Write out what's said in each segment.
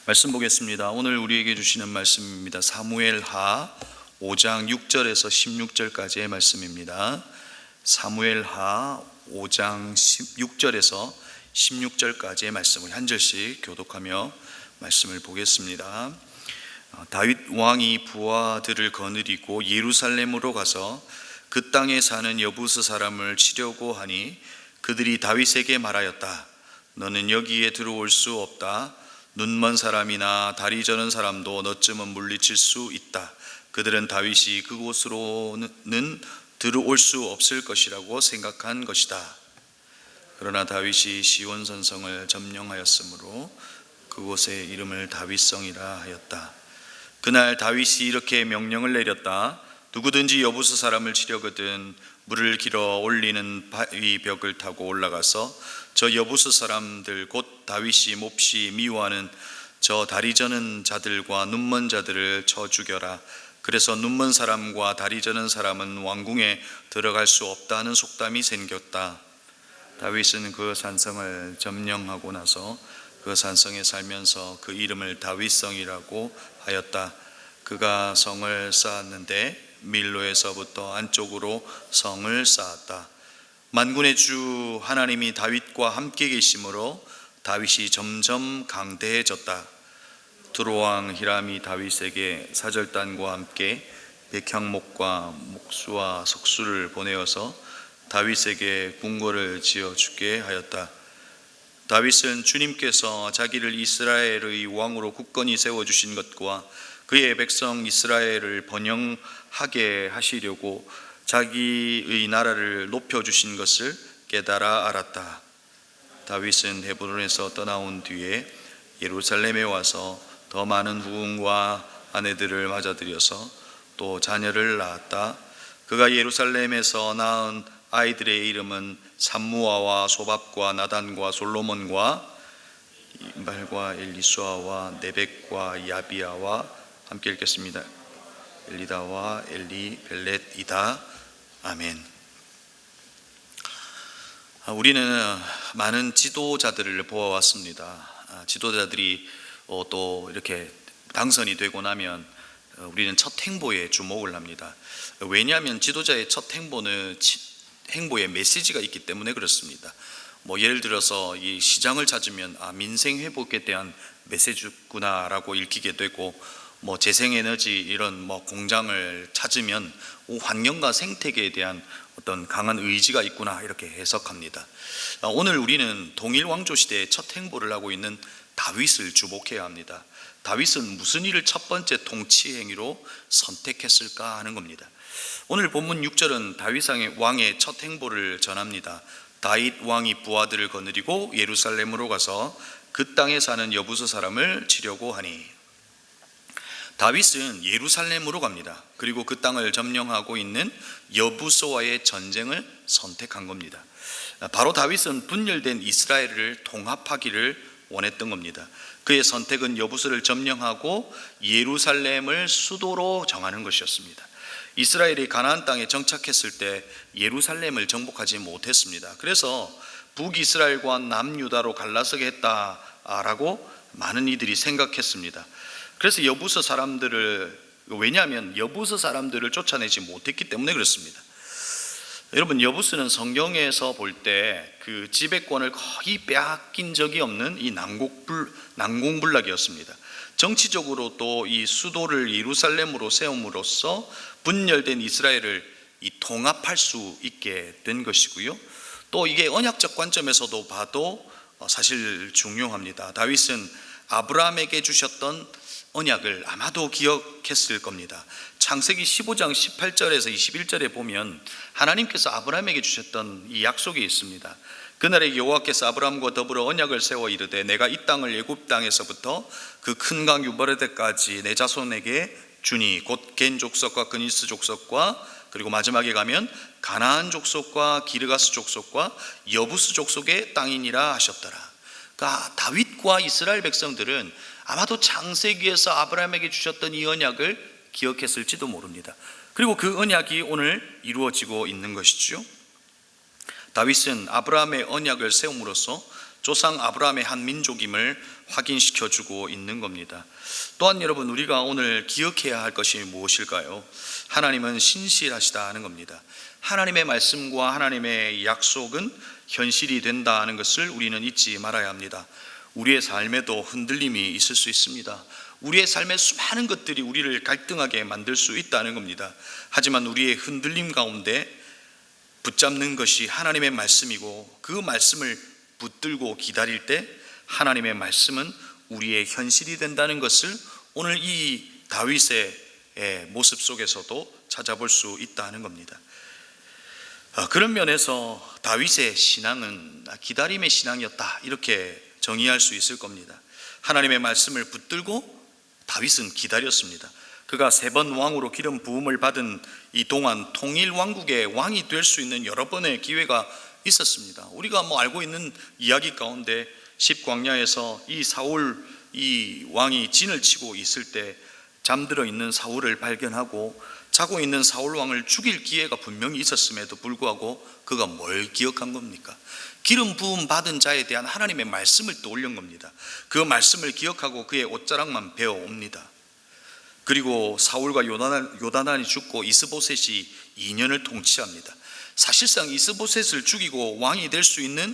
말씀 보겠습니다. 오늘 우리에게 주시는 말씀입니다. 사무엘하 5장 6절에서 16절까지의 말씀입니다. 사무엘하 5장 6절에서 16절까지의 말씀을 한 절씩 교독하며 말씀을 보겠습니다. 다윗 왕이 부하들을 거느리고 예루살렘으로 가서 그 땅에 사는 여부스 사람을 치려고 하니 그들이 다윗에게 말하였다. 너는 여기에 들어올 수 없다. 눈먼 사람이나 다리 저는 사람도 너쯤은 물리칠 수 있다. 그들은 다윗이 그곳으로는 들어올 수 없을 것이라고 생각한 것이다. 그러나 다윗이 시온 선성을 점령하였으므로 그곳의 이름을 다윗성이라 하였다. 그날 다윗이 이렇게 명령을 내렸다. 누구든지 여부스 사람을 치려거든 물을 길어 올리는 바위 벽을 타고 올라가서 저 여부스 사람들 곧 다윗이 몹시 미워하는 저 다리 저는 자들과 눈먼 자들을 쳐 죽여라. 그래서 눈먼 사람과 다리 저는 사람은 왕궁에 들어갈 수 없다는 속담이 생겼다. 다윗은 그 산성을 점령하고 나서 그 산성에 살면서 그 이름을 다윗성이라고 하였다. 그가 성을 쌓았는데 밀로에서부터 안쪽으로 성을 쌓았다. 만군의 주 하나님이 다윗과 함께 계심으로 다윗이 점점 강대해졌다. 두로왕 히람이 다윗에게 사절단과 함께 백향목과 목수와 석수를 보내어서 다윗에게 궁궐을 지어주게 하였다. 다윗은 주님께서 자기를 이스라엘의 왕으로 굳건히 세워주신 것과 그의 백성 이스라엘을 번영하게 하시려고 자기의 나라를 높여주신 것을 깨달아 알았다. 다윗은 헤브론에서 떠나온 뒤에 예루살렘에 와서 더 많은 후궁과 아내들을 맞아들여서 또 자녀를 낳았다. 그가 예루살렘에서 낳은 아이들의 이름은 삼무아와 소밥과 나단과 솔로몬과 임발과 엘리수아와 네벡과 야비아와 함께 읽겠습니다. 엘리다와 엘리벨렛이다. 아멘. 우리는 많은 지도자들을 보아왔습니다. 지도자들이 또 이렇게 당선이 되고 나면 우리는 첫 행보에 주목을 합니다. 왜냐하면 지도자의 첫 행보는 행보에 메시지가 있기 때문에 그렇습니다. 예를 들어서 이 시장을 찾으면 민생 회복에 대한 메시지구나라고 읽히게 되고, 재생에너지 이런 공장을 찾으면 환경과 생태계에 대한 어떤 강한 의지가 있구나 이렇게 해석합니다. 오늘 우리는 동일왕조 시대의 첫 행보를 하고 있는 다윗을 주목해야 합니다. 다윗은 무슨 일을 첫 번째 통치 행위로 선택했을까 하는 겁니다. 오늘 본문 6절은 다윗 왕의 첫 행보를 전합니다. 다윗 왕이 부하들을 거느리고 예루살렘으로 가서 그 땅에 사는 여부스 사람을 치려고 하니, 다윗은 예루살렘으로 갑니다. 그리고 그 땅을 점령하고 있는 여부스와의 전쟁을 선택한 겁니다. 바로 다윗은 분열된 이스라엘을 통합하기를 원했던 겁니다. 그의 선택은 여부스를 점령하고 예루살렘을 수도로 정하는 것이었습니다. 이스라엘이 가나안 땅에 정착했을 때 예루살렘을 정복하지 못했습니다. 그래서 북이스라엘과 남유다로 갈라서게 했다라고 많은 이들이 생각했습니다. 그래서 여부스 사람들을, 왜냐하면 여부스 사람들을 쫓아내지 못했기 때문에 그렇습니다. 여러분, 여부스는 성경에서 볼 때 그 지배권을 거의 빼앗긴 적이 없는 이 난공불락이었습니다. 정치적으로 또 이 수도를 예루살렘으로 세움으로써 분열된 이스라엘을 통합할 수 있게 된 것이고요. 또 이게 언약적 관점에서도 봐도 사실 중요합니다. 다윗은 아브라함에게 주셨던 언약을 아마도 기억했을 겁니다. 창세기 15장 18절에서 21절에 보면 하나님께서 아브라함에게 주셨던 이 약속이 있습니다. 그날에 여호와께서 아브라함과 더불어 언약을 세워 이르되 내가 이 땅을 애굽 땅에서부터 그 큰 강 유브라데까지 내 자손에게 주니 곧 겐 족속과 그니스 족속과 그리고 마지막에 가면 가나안 족속과 기르가스 족속과 여부스 족속의 땅이니라 하셨더라. 그러니까 다윗과 이스라엘 백성들은 아마도 창세기에서 아브라함에게 주셨던 이 언약을 기억했을지도 모릅니다. 그리고 그 언약이 오늘 이루어지고 있는 것이죠. 다윗은 아브라함의 언약을 세움으로써 조상 아브라함의 한 민족임을 확인시켜주고 있는 겁니다. 또한 여러분, 우리가 오늘 기억해야 할 것이 무엇일까요? 하나님은 신실하시다 하는 겁니다. 하나님의 말씀과 하나님의 약속은 현실이 된다는 것을 우리는 잊지 말아야 합니다. 우리의 삶에도 흔들림이 있을 수 있습니다. 우리의 삶의 수많은 것들이 우리를 갈등하게 만들 수 있다는 겁니다. 하지만 우리의 흔들림 가운데 붙잡는 것이 하나님의 말씀이고, 그 말씀을 붙들고 기다릴 때 하나님의 말씀은 우리의 현실이 된다는 것을 오늘 이 다윗의 모습 속에서도 찾아볼 수 있다는 겁니다. 그런 면에서 다윗의 신앙은 기다림의 신앙이었다, 이렇게 정의할 수 있을 겁니다. 하나님의 말씀을 붙들고 다윗은 기다렸습니다. 그가 3번 왕으로 기름 부음을 받은 이 동안 통일 왕국의 왕이 될 수 있는 여러 번의 기회가 있었습니다. 우리가 알고 있는 이야기 가운데 10광야에서 이 사울 이 왕이 진을 치고 있을 때 잠들어 있는 사울을 발견하고 자고 있는 사울 왕을 죽일 기회가 분명히 있었음에도 불구하고 그가 뭘 기억한 겁니까? 기름 부음 받은 자에 대한 하나님의 말씀을 떠올린 겁니다. 그 말씀을 기억하고 그의 옷자락만 베어옵니다. 그리고 사울과 요나단이 죽고 이스보셋이 2년을 통치합니다. 사실상 이스보셋을 죽이고 왕이 될 수 있는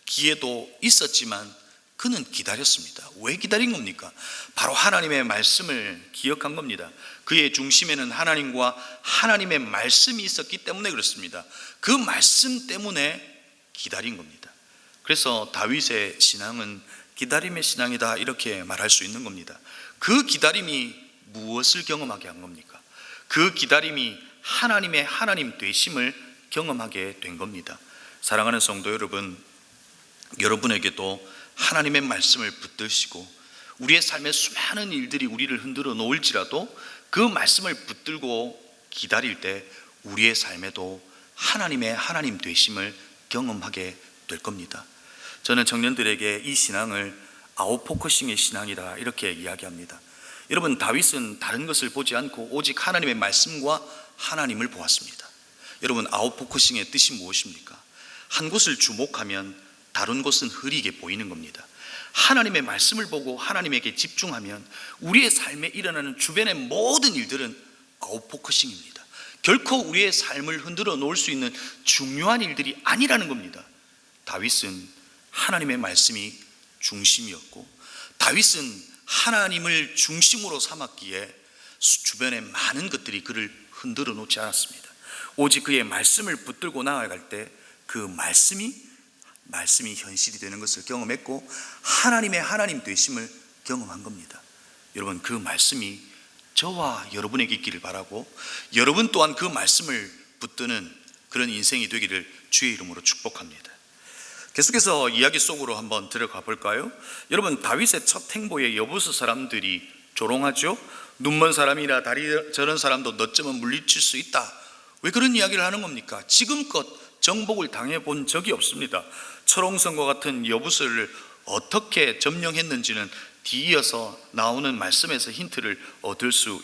기회도 있었지만 그는 기다렸습니다. 왜 기다린 겁니까? 바로 하나님의 말씀을 기억한 겁니다. 그의 중심에는 하나님과 하나님의 말씀이 있었기 때문에 그렇습니다. 그 말씀 때문에 기다린 겁니다. 그래서 다윗의 신앙은 기다림의 신앙이다, 이렇게 말할 수 있는 겁니다. 그 기다림이 무엇을 경험하게 한 겁니까? 그 기다림이 하나님의 하나님 되심을 경험하게 된 겁니다. 사랑하는 성도 여러분, 여러분에게도 하나님의 말씀을 붙드시고 우리의 삶의 수많은 일들이 우리를 흔들어 놓을지라도 그 말씀을 붙들고 기다릴 때 우리의 삶에도 하나님의 하나님 되심을 경험하게 될 겁니다. 저는 청년들에게 이 신앙을 아웃포커싱의 신앙이다, 이렇게 이야기합니다. 여러분, 다윗은 다른 것을 보지 않고 오직 하나님의 말씀과 하나님을 보았습니다. 여러분, 아웃포커싱의 뜻이 무엇입니까? 한 곳을 주목하면 다른 곳은 흐리게 보이는 겁니다. 하나님의 말씀을 보고 하나님에게 집중하면 우리의 삶에 일어나는 주변의 모든 일들은 아웃포커싱입니다. 결코 우리의 삶을 흔들어 놓을 수 있는 중요한 일들이 아니라는 겁니다. 다윗은 하나님의 말씀이 중심이었고, 다윗은 하나님을 중심으로 삼았기에 주변의 많은 것들이 그를 흔들어 놓지 않았습니다. 오직 그의 말씀을 붙들고 나아갈 때 그 말씀이 현실이 되는 것을 경험했고 하나님의 하나님 되심을 경험한 겁니다. 여러분, 그 말씀이 저와 여러분에게 있기를 바라고 여러분 또한 그 말씀을 붙드는 그런 인생이 되기를 주의 이름으로 축복합니다. 계속해서 이야기 속으로 한번 들어가 볼까요? 여러분, 다윗의 첫 행보에 여부스 사람들이 조롱하죠. 눈먼 사람이나 다리 저런 사람도 너쯤은 물리칠 수 있다. 왜 그런 이야기를 하는 겁니까? 지금껏 정복을 당해본 적이 없습니다. 철옹성과 같은 여부스를 어떻게 점령했는지는 뒤이어서 나오는 말씀에서 힌트를 얻을 수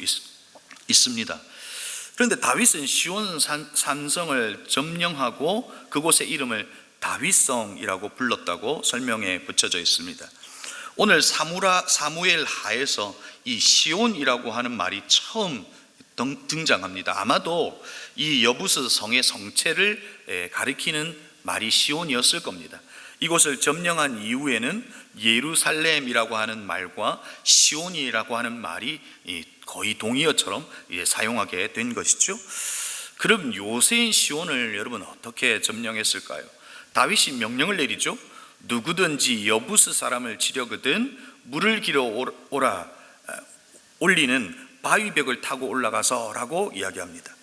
있습니다. 그런데 다윗은 시온 산성을 점령하고 그곳의 이름을 다윗성이라고 불렀다고 설명에 붙여져 있습니다. 오늘 사무엘 하에서 이 시온이라고 하는 말이 처음 등장합니다. 아마도 이 여부스 성의 성체를 가리키는 말이 시온이었을 겁니다. 이곳을 점령한 이후에는 예루살렘이라고 하는 말과 시온이라고 하는 말이 거의 동의어처럼 사용하게 된 것이죠. 그럼 요새인 시온을 여러분 어떻게 점령했을까요? 다윗이 명령을 내리죠. 누구든지 여부스 사람을 치려거든 물을 길어 오라, 올리는 바위벽을 타고 올라가서 라고 이야기합니다.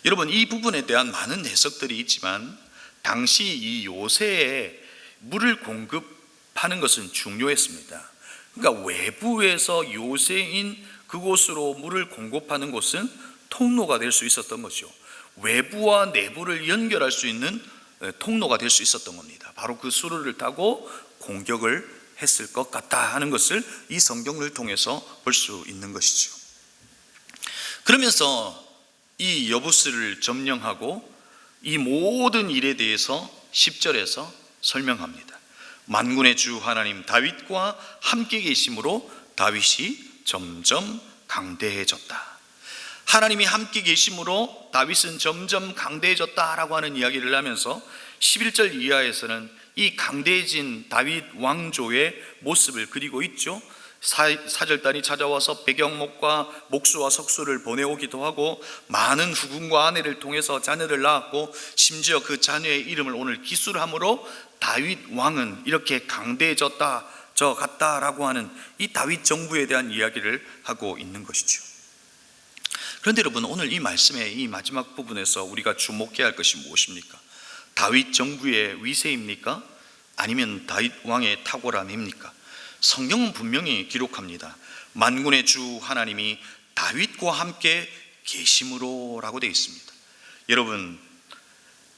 여러분, 이 부분에 대한 많은 해석들이 있지만 당시 이 요새에 물을 공급하는 것은 중요했습니다. 그러니까 외부에서 요새인 그곳으로 물을 공급하는 곳은 통로가 될 수 있었던 거죠. 외부와 내부를 연결할 수 있는 통로가 될 수 있었던 겁니다. 바로 그 수로를 타고 공격을 했을 것 같다 하는 것을 이 성경을 통해서 볼 수 있는 것이죠. 그러면서 이 여부스를 점령하고 이 모든 일에 대해서 10절에서 설명합니다. 만군의 주 하나님 다윗과 함께 계심으로 다윗이 점점 강대해졌다. 하나님이 함께 계심으로 다윗은 점점 강대해졌다라고 하는 이야기를 하면서 11절 이하에서는 이 강대해진 다윗 왕조의 모습을 그리고 있죠. 사절단이 찾아와서 백영목과 목수와 석수를 보내오기도 하고, 많은 후궁과 아내를 통해서 자녀를 낳았고, 심지어 그 자녀의 이름을 오늘 기술함으로 다윗 왕은 이렇게 강대해졌다 저 같다라고 하는 이 다윗 정부에 대한 이야기를 하고 있는 것이죠. 그런데 여러분, 오늘 이 말씀의 이 마지막 부분에서 우리가 주목해야 할 것이 무엇입니까? 다윗 정부의 위세입니까? 아니면 다윗 왕의 탁월함입니까? 성경은 분명히 기록합니다. 만군의 주 하나님이 다윗과 함께 계심으로 라고 되어 있습니다. 여러분,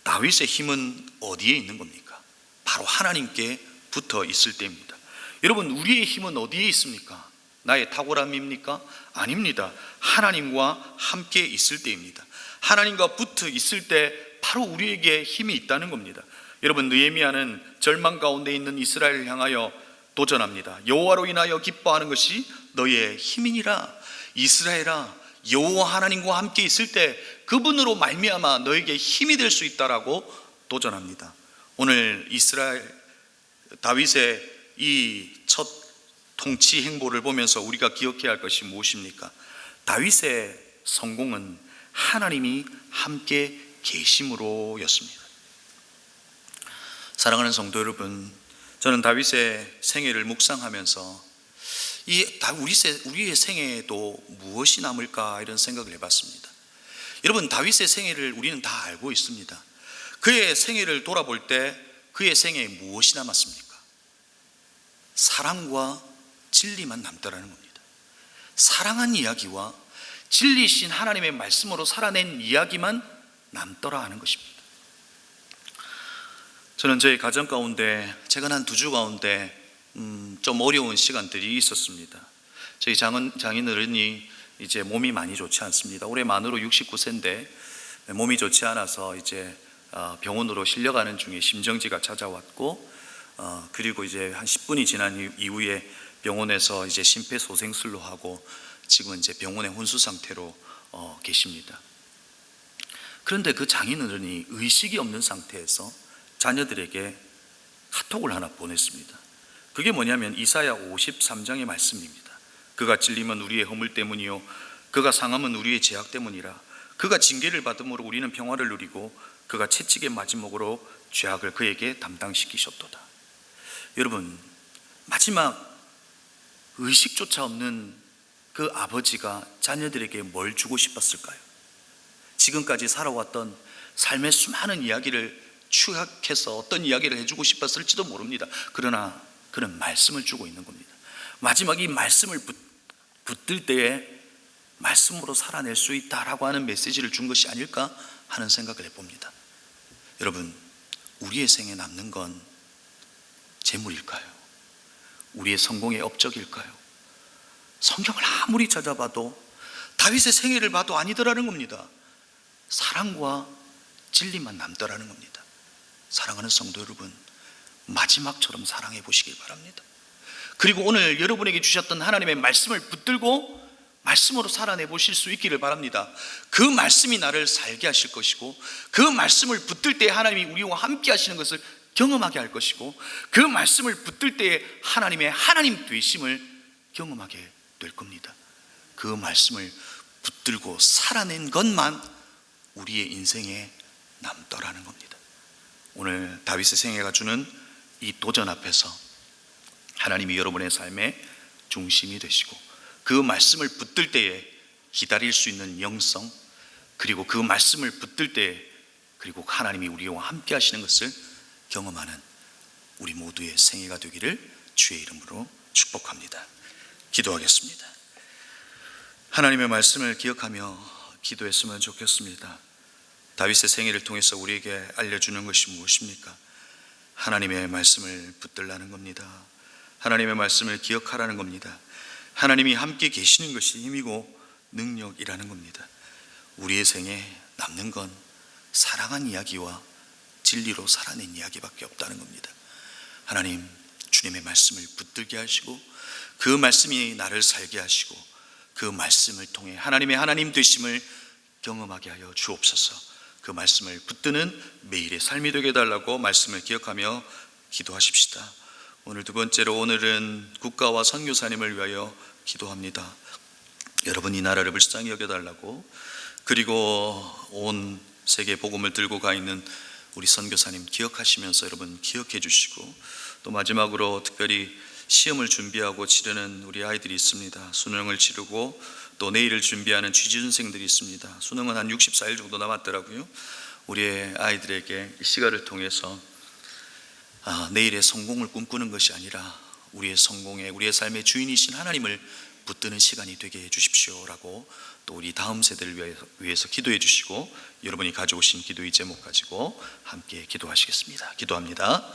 다윗의 힘은 어디에 있는 겁니까? 바로 하나님께 붙어 있을 때입니다. 여러분, 우리의 힘은 어디에 있습니까? 나의 탁월함입니까? 아닙니다. 하나님과 함께 있을 때입니다. 하나님과 붙어 있을 때 바로 우리에게 힘이 있다는 겁니다. 여러분, 느헤미야는 절망 가운데 있는 이스라엘을 향하여 도전합니다. 여호와로 인하여 기뻐하는 것이 너의 힘이니라. 이스라엘아, 여호와 하나님과 함께 있을 때 그분으로 말미암아 너에게 힘이 될 수 있다라고 도전합니다. 오늘 이스라엘 다윗의 이 첫 통치 행보를 보면서 우리가 기억해야 할 것이 무엇입니까? 다윗의 성공은 하나님이 함께 계심으로였습니다. 사랑하는 성도 여러분, 저는 다윗의 생애를 묵상하면서 우리의 생애에도 무엇이 남을까 이런 생각을 해봤습니다. 여러분, 다윗의 생애를 우리는 다 알고 있습니다. 그의 생애를 돌아볼 때 그의 생애에 무엇이 남았습니까? 사랑과 진리만 남더라는 겁니다. 사랑한 이야기와 진리신 하나님의 말씀으로 살아낸 이야기만 남더라 하는 것입니다. 저는 저희 가정 가운데 최근 한 2주 가운데 좀 어려운 시간들이 있었습니다. 저희 장인어른이 이제 몸이 많이 좋지 않습니다. 올해 만으로 69세인데 몸이 좋지 않아서 이제 병원으로 실려가는 중에 심정지가 찾아왔고, 그리고 이제 한 10분이 지난 이후에 병원에서 이제 심폐소생술로 하고 지금은 이제 병원의 혼수 상태로 계십니다. 그런데 그 장인어른이 의식이 없는 상태에서 자녀들에게 카톡을 하나 보냈습니다. 그게 뭐냐면 이사야 53장의 말씀입니다. 그가 찔림은 우리의 허물 때문이요 그가 상함은 우리의 죄악 때문이라. 그가 징계를 받음으로 우리는 평화를 누리고 그가 채찍에 맞음으로 죄악을 그에게 담당시키셨도다. 여러분, 마지막 의식조차 없는 그 아버지가 자녀들에게 뭘 주고 싶었을까요? 지금까지 살아왔던 삶의 수많은 이야기를 추억해서 어떤 이야기를 해주고 싶었을지도 모릅니다. 그러나 그런 말씀을 주고 있는 겁니다. 마지막 이 말씀을 붙들 때에 말씀으로 살아낼 수 있다라고 하는 메시지를 준 것이 아닐까 하는 생각을 해봅니다. 여러분, 우리의 생에 남는 건 재물일까요? 우리의 성공의 업적일까요? 성경을 아무리 찾아봐도 다윗의 생애를 봐도 아니더라는 겁니다. 사랑과 진리만 남더라는 겁니다. 사랑하는 성도 여러분, 마지막처럼 사랑해 보시길 바랍니다. 그리고 오늘 여러분에게 주셨던 하나님의 말씀을 붙들고 말씀으로 살아내 보실 수 있기를 바랍니다. 그 말씀이 나를 살게 하실 것이고, 그 말씀을 붙들 때 하나님이 우리와 함께 하시는 것을 경험하게 할 것이고, 그 말씀을 붙들 때에 하나님의 하나님 되심을 경험하게 될 겁니다. 그 말씀을 붙들고 살아낸 것만 우리의 인생에 남더라는 겁니다. 오늘 다윗의 생애가 주는 이 도전 앞에서 하나님이 여러분의 삶의 중심이 되시고, 그 말씀을 붙들 때에 기다릴 수 있는 영성, 그리고 그 말씀을 붙들 때에 그리고 하나님이 우리와 함께 하시는 것을 경험하는 우리 모두의 생애가 되기를 주의 이름으로 축복합니다. 기도하겠습니다. 하나님의 말씀을 기억하며 기도했으면 좋겠습니다. 다윗의 생애를 통해서 우리에게 알려주는 것이 무엇입니까? 하나님의 말씀을 붙들라는 겁니다. 하나님의 말씀을 기억하라는 겁니다. 하나님이 함께 계시는 것이 힘이고 능력이라는 겁니다. 우리의 생에 남는 건 사랑한 이야기와 진리로 살아낸 이야기밖에 없다는 겁니다. 하나님, 주님의 말씀을 붙들게 하시고 그 말씀이 나를 살게 하시고 그 말씀을 통해 하나님의 하나님 되심을 경험하게 하여 주옵소서. 그 말씀을 붙드는 매일의 삶이 되게 해달라고 말씀을 기억하며 기도하십시다. 오늘 두 번째로, 오늘은 국가와 선교사님을 위하여 기도합니다. 여러분, 이 나라를 불쌍히 여겨달라고, 그리고 온 세계 복음을 들고 가 있는 우리 선교사님 기억하시면서 여러분 기억해 주시고, 또 마지막으로 특별히 시험을 준비하고 치르는 우리 아이들이 있습니다. 수능을 치르고 또 내일을 준비하는 취준생들이 있습니다. 수능은 한 64일 정도 남았더라고요. 우리의 아이들에게 이 시간을 통해서 내일의 성공을 꿈꾸는 것이 아니라 우리의 성공의, 우리의 삶의 주인이신 하나님을 붙드는 시간이 되게 해주십시오라고, 또 우리 다음 세대를 위해서 기도해 주시고, 여러분이 가져오신 기도의 제목 가지고 함께 기도하시겠습니다. 기도합니다.